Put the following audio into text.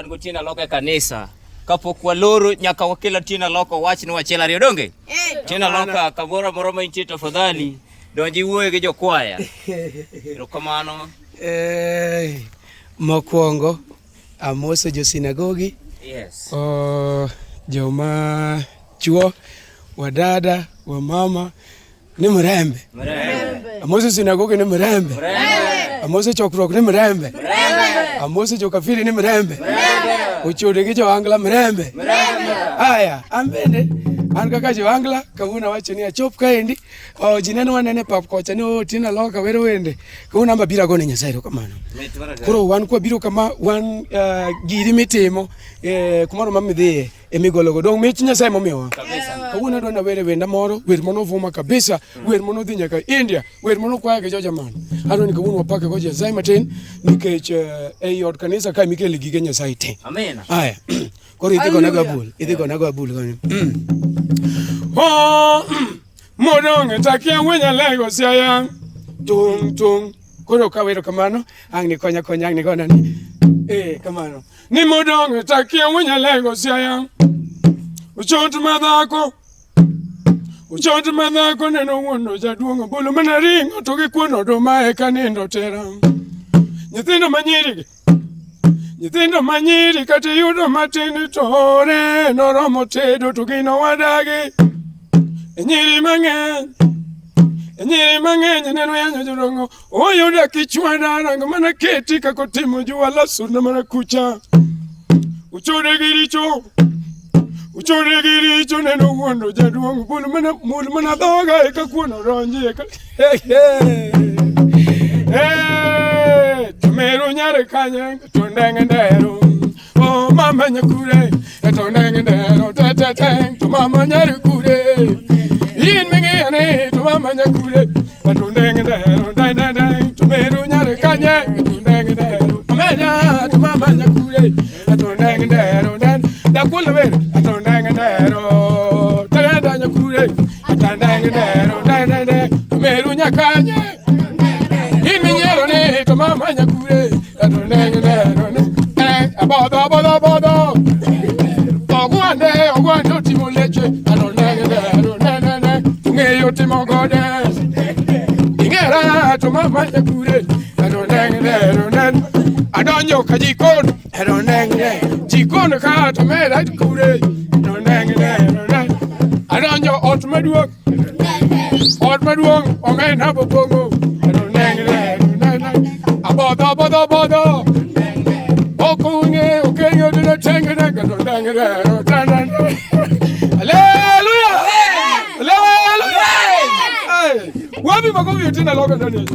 wan go Otieno Aloka kanisa. Kapok waloro nyaka wakela Otieno Aloka wach ni wachela riyo donge. Otieno Aloka kamoro moromo intie tafadhali donji wuoye gi jokwaya. Erokamano. Mokwongo amoso jo sinagogi. Yes. Joma chuo, wadada, wamama ni mrembe. Amoso sinagogi ni mrembe. Amoso chokruok ni mrembe. Amoso jokafiri ni mrembe. Uchode gi joangla mrembe. Aya, ambende an kaka joangla kawuna wacho ni achop kaendi. Jineno wanene pap kocha ni Otieno Aloka wero wende. Kawuna amba bira gone Nyasaye erokamano. Koro wan kwa biro kama wan giri mitimo kumoro mamidhiye emigologo dong mich Nyasaye momiyowa. Kawuna dwana were wenda moro, wer mono vuma kabisa, wer mono dhi nyaka India, wer mono kwaya gi jojaman. Adwani kawuna wapake go Nyasaye matin nikech ei od kanisa ka mikele gige Nyasaye te. Amen. Aya. Koro idhi gona go abul kanyo. Modong takia wenya lego siaya. Tung. Koro kawero kamano, ang ni konya ang ni gona ni. Kamano. Ni modong takia wenya lego siaya. Uchot madhako neno wono jaduongo bolo mana ringo to gi kuono do mae kanindo tera. Nyithindo manyiri kata yudo matin tore noromo tedo to gino wadagi. Nyiri mang'eny neno yanyo jorongo oyuda kichwada rango mana keti kakotimo juwala suna mana kucha. Uchode giricho neno wondo jaduongo mul mana dhoga eka kuono ronji eka. Tomero nyare kanye tondenge ndero. Mama nyakure tondenge ndero tete to mama nyare kure. In mengene to mama nyakure tondenge ndero dai tomero nyare kanye tondenge ndero. Amenya to mama nyakure tondenge ndero da kula ver tondenge ndero tete nyakure tondenge ndero dai tomero nyakanye. To mama nyakure abodo ogwande timo leche ngeyo timo gode ingera to mama nyakure adonjo ka jikon jikon ka to mera kure adonjo ot maduong omena bopongo abodo okunye ukenyo dina tengene hallelujah hallelujah wapi makofi Otieno Aloka ndani